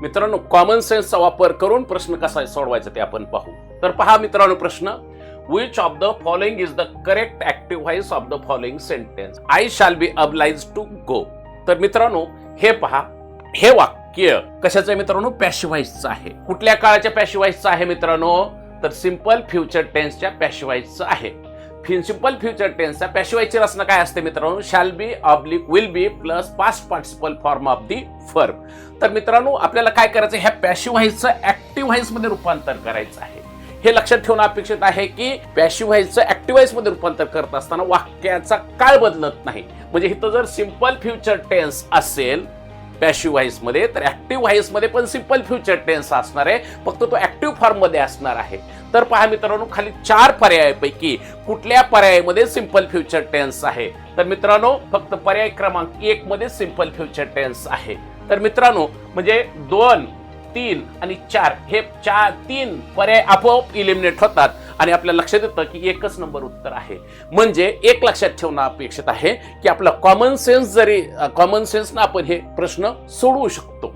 मित्रांनो, कॉमन सेन्सचा वापर करून प्रश्न कसा सोडवायचा ते आपण पाहू. तर पहा मित्रांनो, प्रश्न Which of the following is the correct active voice of the following sentence? I shall be obliged to go. तर मित्रांनो, हे पहा, हे वाक्य कशाचं आहे मित्रांनो? पॅसिव्ह व्हॉइसचं आहे. कुठल्या काळाच्या पॅसिव्ह व्हॉइसचं आहे मित्रांनो? तर सिंपल फ्युचर टेन्सच्या पॅसिव्ह व्हॉइसचं आहे. सिंपल फ्युचर टेन्सचा पॅसिव्ह व्हॉइसची रचना काय असते मित्रांनो? Shall be oblique will be plus past participle form of the verb. तर मित्रांनो, आपल्याला काय करायचं? ह्या पॅसिव्ह व्हॉइसचं ऍक्टिव्ह व्हॉइस मध्ये रूपांतर करायचं आहे. हे लक्षात ठेवणं अपेक्षित आहे की पॅसिव्ह व्हॉइसचं ऍक्टिव्ह व्हॉइस मध्ये रूपांतर करत असताना वाक्याचा काळ बदलत नाही. म्हणजे इथं जर सिंपल फ्युचर टेन्स असेल पॅसिव्ह व्हॉइस मध्ये, तर ऍक्टिव्ह व्हॉइस मध्ये पण सिंपल फ्युचर टेन्स असणार आहे, फक्त तो ऍक्टिव्ह फॉर्म मध्ये असणार आहे. तर पहा मित्रांनो, खाली 4 पर्यायापैकी कुठल्या पर्यायामध्ये सिंपल फ्युचर टेन्स आहे? तर मित्रांनो, फक्त पर्याय क्रमांक 1 मध्ये सिंपल फ्युचर टेन्स आहे. तर मित्रांनो, म्हणजे 2, 3 आणि 4 हे 3 पर्याय आपोआप इलिमिनेट होतात आणि आपल्या लक्षात येतं की एकच नंबर उत्तर आहे. म्हणजे एक लक्षात ठेवणं अपेक्षित आहे की आपला कॉमन सेन्सनं आपण हे प्रश्न सोडवू शकतो.